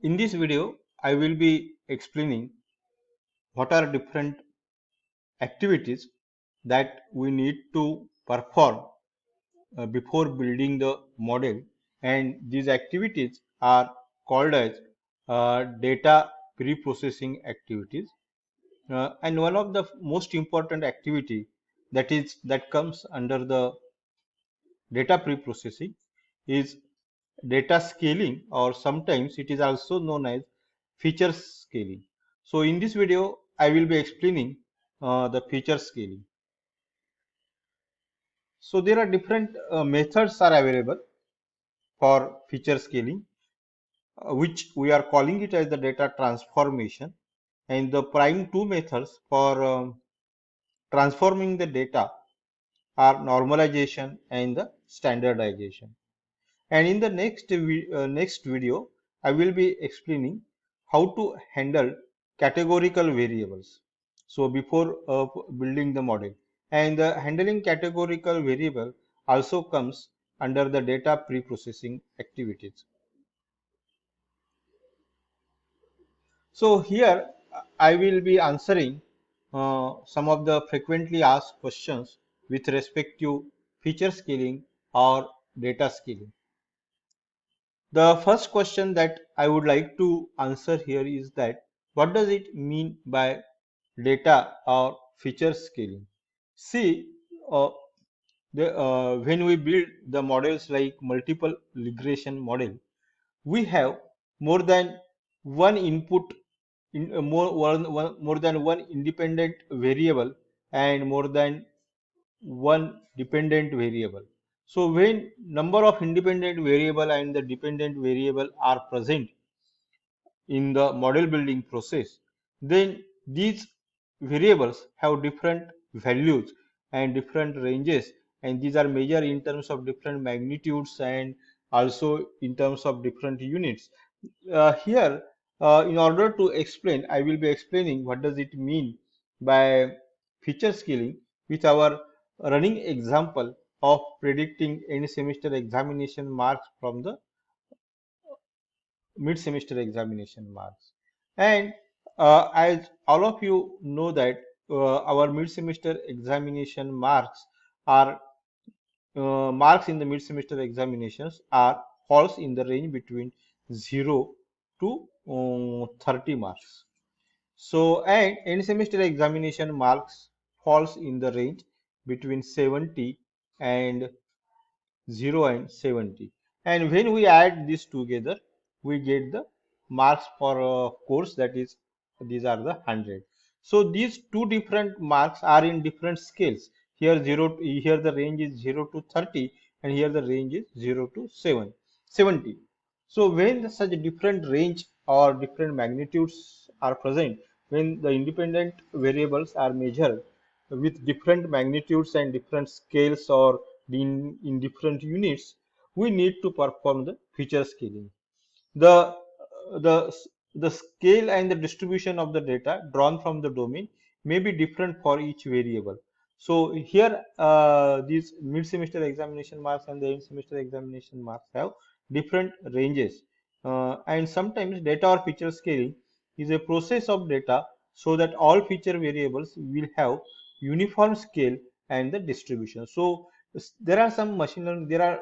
In this video, I will be explaining what are different activities that we need to perform before building the model, and these activities are called as data pre-processing activities. And one of the most important activity that comes under the data pre-processing is data scaling, or sometimes it is also known as feature scaling. So in this video, I will be explaining the feature scaling. So there are different methods are available for feature scaling, which we are calling it as the data transformation. And the prime two methods for transforming the data are normalization and the standardization. And in the next video, I will be explaining how to handle categorical variables. So before building the model, and handling categorical variable also comes under the data pre-processing activities. So here I will be answering some of the frequently asked questions with respect to feature scaling or data scaling. The first question that I would like to answer here is that what does it mean by data or feature scaling? See, uh, when we build the models like multiple regression model, we have more than one input, more than one independent variable and more than one dependent variable. So when number of independent variable and the dependent variable are present in the model building process, then these variables have different values and different ranges, and these are measured in terms of different magnitudes and also in terms of different units. Here, in order to explain, I will be explaining what does it mean by feature scaling with our running example of predicting end semester examination marks from the mid semester examination marks. And as all of you know that our mid semester examination marks in the mid semester examinations are falls in the range between 0 to 30 marks. So, and end semester examination marks falls in the range between 70 and 0 and 70. And when we add this together, we get the marks for a course, that is, these are the 100. So these two different marks are in different scales. Here the range is 0 to 30, and here the range is 0 to 70. So when such different range or different magnitudes are present, when the independent variables are measured with different magnitudes and different scales, or in different units, we need to perform the feature scaling. The the the scale and the distribution of the data drawn from the domain may be different for each variable. So here these mid-semester examination marks and the end semester examination marks have different ranges, and sometimes data or feature scaling is a process of data so that all feature variables will have uniform scale and the distribution. So there are some machine learning, there are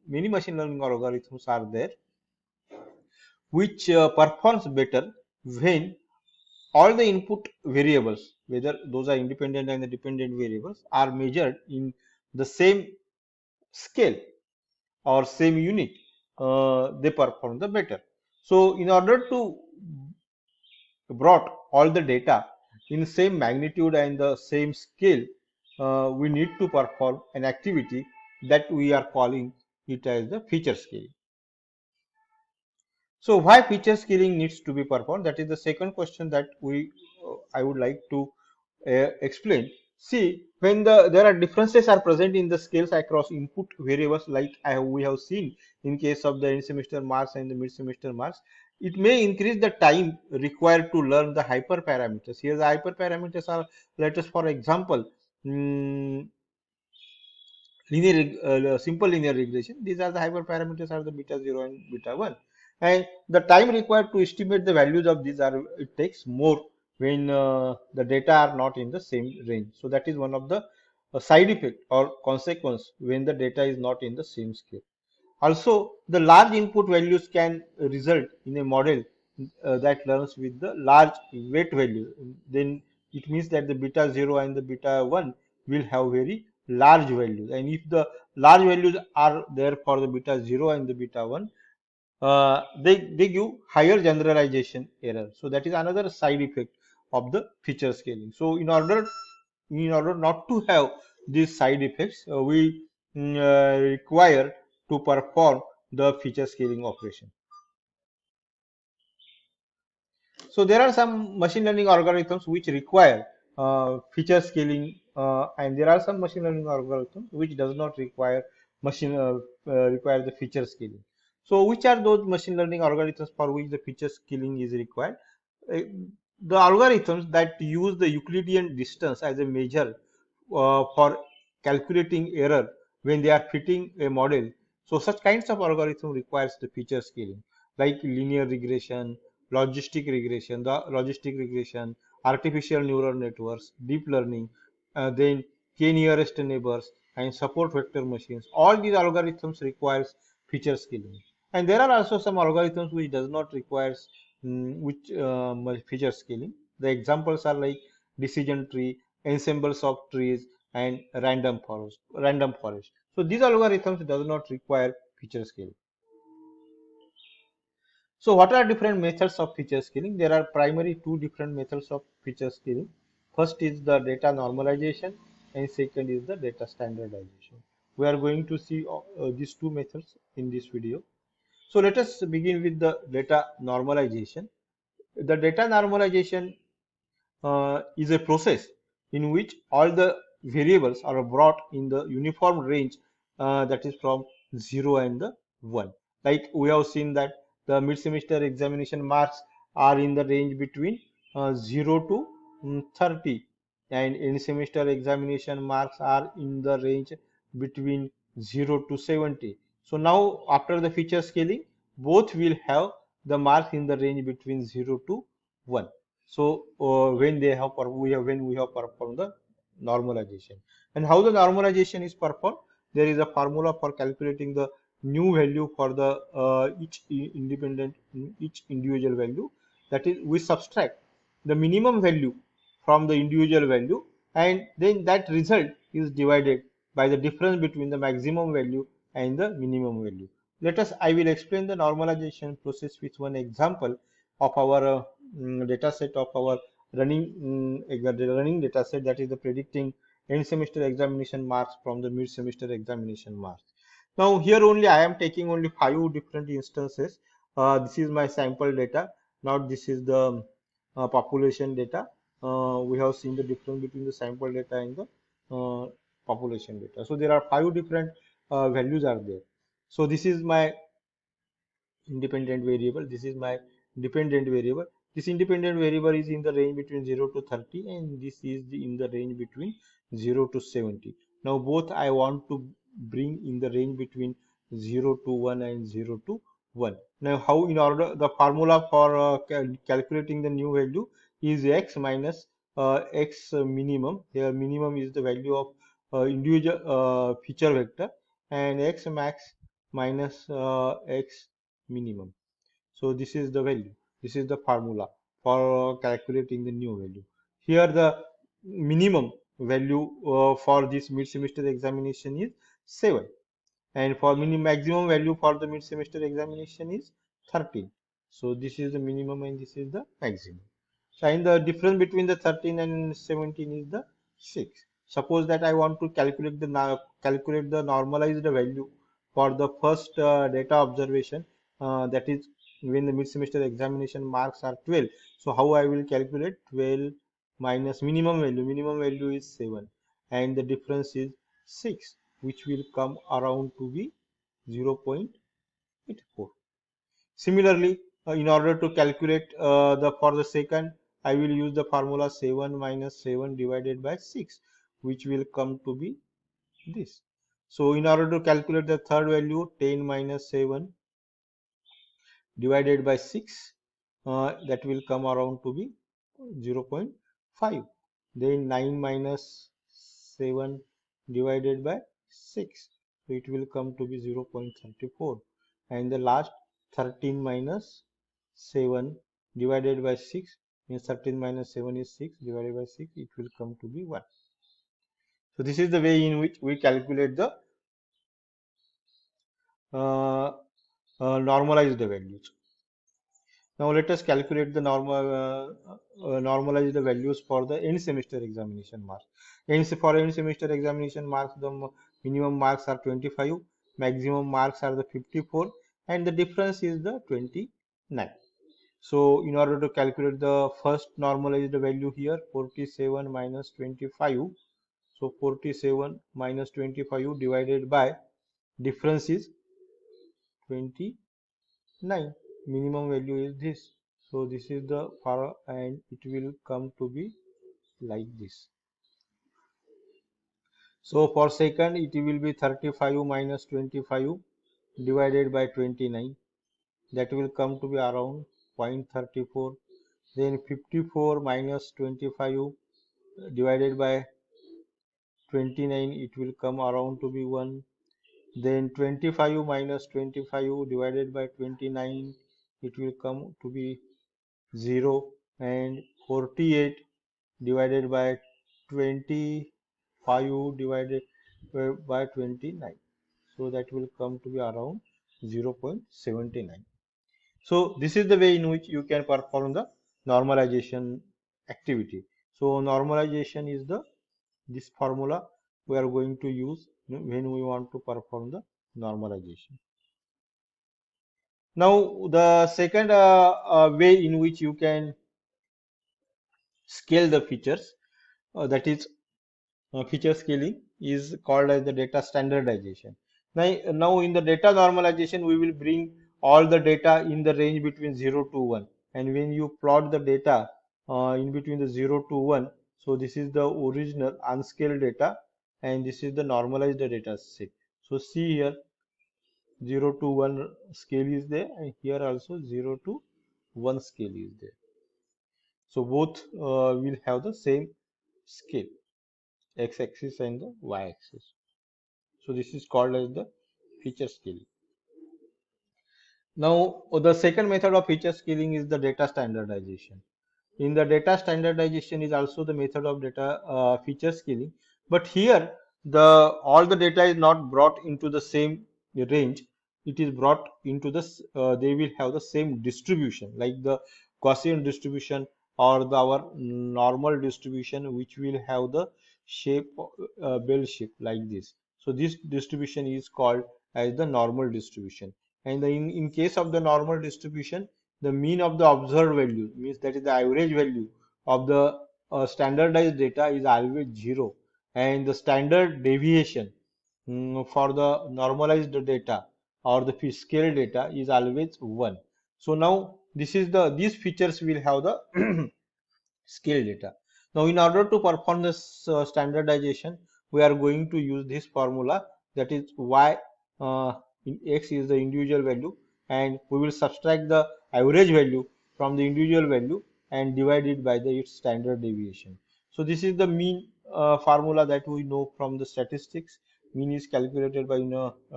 many machine learning algorithms are there which performs better when all the input variables, whether those are independent and the dependent variables, are measured in the same scale or same unit. They perform the better. So in order to brought all the data in same magnitude and the same scale, we need to perform an activity that we are calling it as the feature scaling. So why feature scaling needs to be performed? That is the second question that I would like to explain. See, when there are differences are present in the scales across input variables, like we have seen in case of the end semester marks and the mid semester marks, it may increase the time required to learn the hyperparameters. Here the hyperparameters are, let us for example, mm, simple linear regression. These are the hyperparameters are the beta 0 and beta 1. And the time required to estimate the values of these are it takes more when the data are not in the same range. So that is one of the side effect or consequence when the data is not in the same scale. Also, the large input values can result in a model that learns with the large weight value. Then it means that the beta 0 and the beta 1 will have very large values. And if the large values are there for the beta 0 and the beta 1, they give higher generalization error. So that is another side effect of the feature scaling. So in order not to have these side effects, we require to perform the feature scaling operation. So there are some machine learning algorithms which require feature scaling, and there are some machine learning algorithms which does not require require the feature scaling. So which are those machine learning algorithms for which the feature scaling is required? Uh, the algorithms that use the Euclidean distance as a measure for calculating error when they are fitting a model. So such kinds of algorithm requires the feature scaling, like linear regression, logistic regression, artificial neural networks, deep learning, then k nearest neighbors, and support vector machines. All these algorithms requires feature scaling. And there are also some algorithms which does not requires which feature scaling. The examples are like decision tree, ensembles of trees, and random forest. So these algorithms does not require feature scaling. So what are different methods of feature scaling? There are primary two different methods of feature scaling. First is the data normalization and second is the data standardization. We are going to see these two methods in this video. So let us begin with the data normalization. The data normalization is a process in which all the variables are brought in the uniform range, that is from 0 and the 1. Like we have seen that the mid-semester examination marks are in the range between 0 to 30, and end semester examination marks are in the range between 0 to 70. So now after the feature scaling, both will have the marks in the range between 0 to 1. So when we have performed the normalization, and how the normalization is performed, there is a formula for calculating the new value for the each individual value. That is, we subtract the minimum value from the individual value, and then that result is divided by the difference between the maximum value and the minimum value. I will explain the normalization process with one example of our data set of our running data set, that is the predicting end semester examination marks from the mid semester examination marks. Now here only I am taking only 5 different instances. This is my sample data. Now this is the population data. We have seen the difference between the sample data and the population data. So there are 5 different values are there. So this is my independent variable. This is my dependent variable. This independent variable is in the range between 0 to 30, and this is in the range between 0 to 70. Now both I want to bring in the range between 0 to 1 and 0 to 1. Now how, in order, the formula for calculating the new value is x minus x minimum. Here minimum is the value of individual feature vector, and x max minus x minimum. So this is the value. This is the formula for calculating the new value. Here the minimum value for this mid-semester examination is 7, and for maximum value for the mid-semester examination is 13. So this is the minimum and this is the maximum. So and the difference between the 13 and 17 is the 6. Suppose that I want to calculate the normalized value for the first data observation, that is when the mid-semester examination marks are 12. So how I will calculate 12 minus minimum value? Minimum value is 7, and the difference is 6, which will come around to be 0.84. Similarly, in order to calculate the for the second, I will use the formula 7 minus 7 divided by 6, which will come to be this. So in order to calculate the third value, 10 minus 7 divided by 6, that will come around to be 0.5. Then 9 minus 7 divided by 6, so it will come to be 0.34. And the last 13 minus 7 divided by 6, means 13 minus 7 is 6, divided by 6, it will come to be 1. So this is the way in which we calculate the uh, normalize the values. Now let us calculate the normalize the values for the end semester examination marks. For end semester examination marks, the minimum marks are 25, maximum marks are the 54, and the difference is the 29. So in order to calculate the first normalized value here, 47 minus 25. So 47 minus 25 divided by difference is 29. Minimum value is this. So this is the far, and it will come to be like this. So for second it will be 35 minus 25 divided by 29. That will come to be around 0.34. Then 54 minus 25 divided by 29, it will come around to be 1. Then 25 minus 25 divided by 29, it will come to be 0. And 48 divided by 25 divided by 29, so that will come to be around 0.79. So this is the way in which you can perform the normalization activity. So normalization is the this formula we are going to use when we want to perform the normalization. Now the second way in which you can scale the features, that is feature scaling, is called as the data standardization. Now in the data normalization, we will bring all the data in the range between 0 to 1. And when you plot the data in between the 0 to 1, so this is the original unscaled data, and this is the normalized data set. So see here, 0 to 1 scale is there, and here also 0 to 1 scale is there. So both will have the same scale, x-axis and the y-axis. So this is called as the feature scaling. Now the second method of feature scaling is the data standardization. In the data standardization is also the method of data feature scaling, but here the all the data is not brought into the same range. It is brought into this, they will have the same distribution, like the Gaussian distribution or our normal distribution, which will have the shape, bell shape like this. So this distribution is called as the normal distribution. And in case of the normal distribution, the mean of the observed value, means that is the average value of the standardized data, is always 0, and the standard deviation for the normalized data or the scale data is always 1. So now this is the these features will have the scale data. Now in order to perform this standardization, we are going to use this formula, that is y in x is the individual value, and we will subtract the average value from the individual value and divide it by its standard deviation. So this is the mean formula that we know from the statistics. Mean is calculated by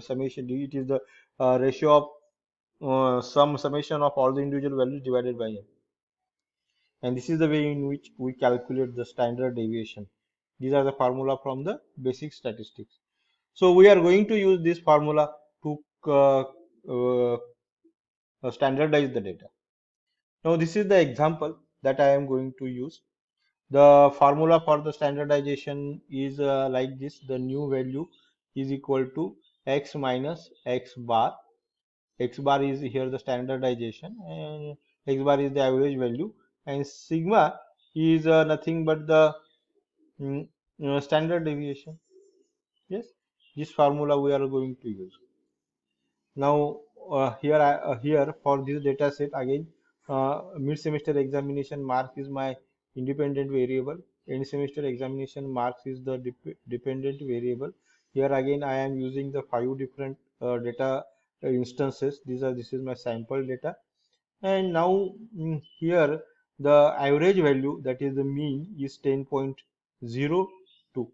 summation. It is the ratio of some summation of all the individual values divided by n. And this is the way in which we calculate the standard deviation. These are the formula from the basic statistics. So we are going to use this formula to uh, standardize the data. Now this is the example that I am going to use. The formula for the standardization is like this. The new value is equal to x minus x bar. X bar is here the standardization, and x bar is the average value, and sigma is nothing but the mm, standard deviation. Yes, this formula we are going to use. Now here for this data set, again mid semester examination mark is my independent variable, end semester examination marks is the dependent variable. Here again I am using the 5 different data instances. This is my sample data. And now here the average value, that is the mean, is 10.02.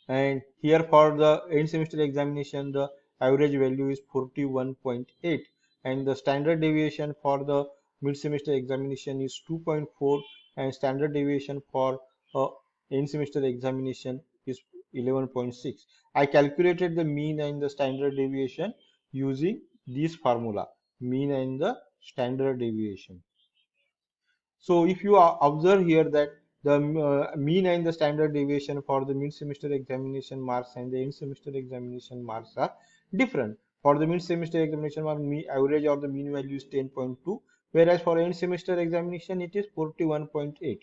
And here for the end semester examination, the average value is 41.8, and the standard deviation for the mid semester examination is 2.4, and standard deviation for end semester examination is 11.6. I calculated the mean and the standard deviation using this formula, mean and the standard deviation. So if you observe here that the mean and the standard deviation for the mid semester examination marks and the end semester examination marks are different. For the mid semester examination mark, average or the mean value is 10.2, whereas for end semester examination it is 41.8.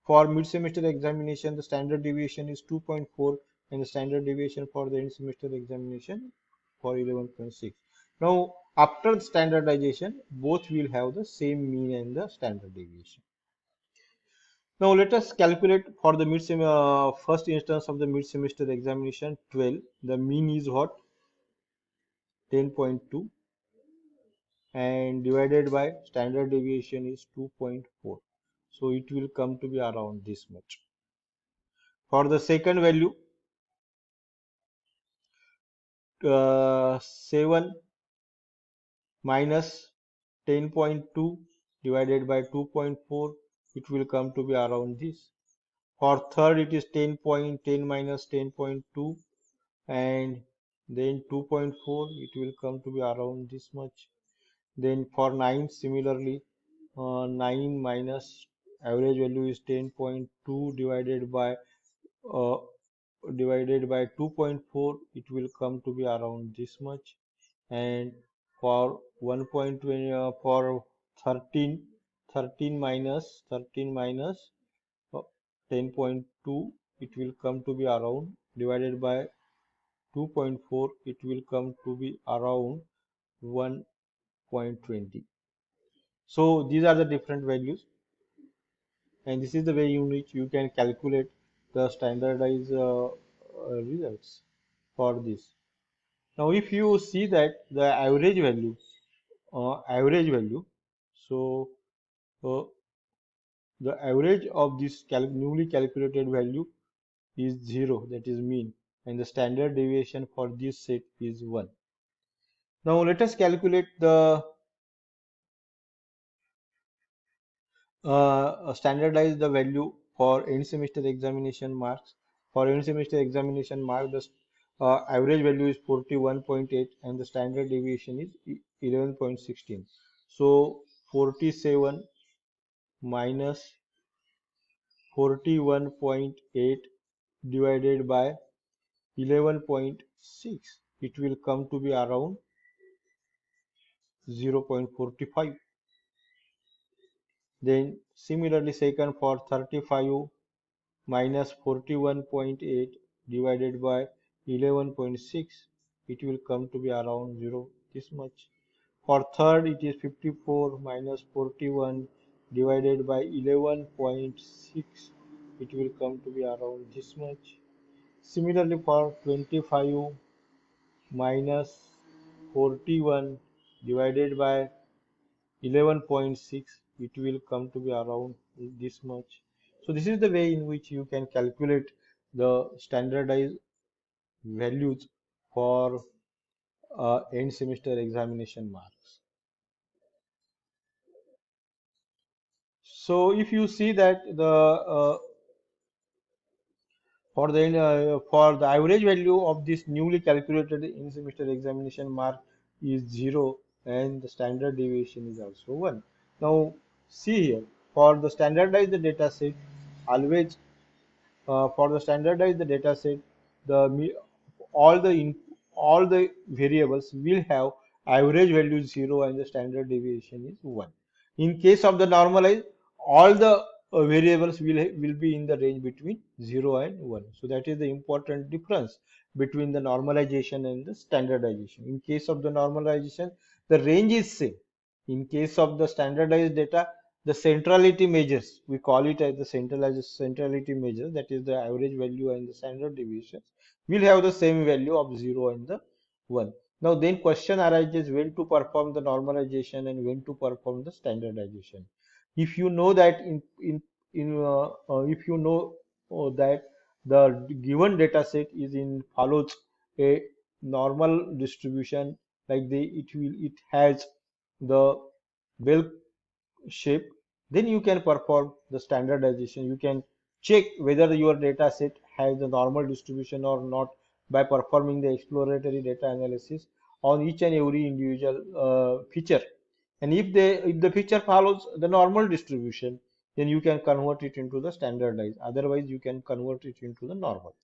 For mid semester examination, the standard deviation is 2.4, and the standard deviation for the end semester examination for 11.6. Now, after standardization, both will have the same mean and the standard deviation. Now, let us calculate for the first instance of the mid semester examination 12. The mean is what? 10.2, and divided by standard deviation is 2.4. So, it will come to be around this much. For the second value, 7 minus 10.2 divided by 2.4, it will come to be around this. For third, it is 10.10 minus 10.2, and then 2.4, it will come to be around this much. Then for 9, similarly, 9 minus average value is 10.2 uh, divided by 2.4, it will come to be around this much. And for 1.20, for 13, 13 minus 10.2, it will come to be around, divided by 2.4, it will come to be around 1.20. So these are the different values, and this is the way in which you can calculate the standardized results for this. Now, if you see that the average value, so uh, the average of this newly calculated value is 0, that is mean, and the standard deviation for this set is 1. Now, let us calculate the standardize the value for end semester examination marks. For end semester examination mark, the average value is 41.8 and the standard deviation is 11.16. So 47 minus 41.8 divided by 11.6, it will come to be around 0.45. Then similarly, second, for 35 minus 41.8 divided by 11.6, it will come to be around 0, this much. For third, it is 54 minus 41 divided by 11.6, it will come to be around this much. Similarly, for 25 minus 41 divided by 11.6, it will come to be around this much. So this is the way in which you can calculate the standardized values for end semester examination marks. So if you see that for the average value of this newly calculated end semester examination mark is 0, and the standard deviation is also 1. Now see here, for the standardized data set, always for the standardized data set, the all the in, all the variables will have average value 0 and the standard deviation is 1. In case of the normalized, all the variables will be in the range between 0 and 1. So that is the important difference between the normalization and the standardization. In case of the normalization, the range is same. In case of the standardized data, the centrality measures, we call it as the centrality measures, that is the average value and the standard deviations, will have the same value of 0 and the 1. Now then question arises when to perform the normalization and when to perform the standardization. If you know that if you know that the given data set is in follows a normal distribution, like it has the bell shape, then you can perform the standardization. You can check whether your data set has the normal distribution or not by performing the exploratory data analysis on each and every individual feature. And if the feature follows the normal distribution, then you can convert it into the standardized. Otherwise, you can convert it into the normal.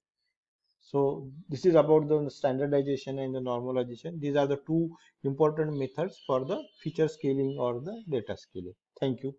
So this is about the standardization and the normalization. These are the two important methods for the feature scaling or the data scaling. Thank you.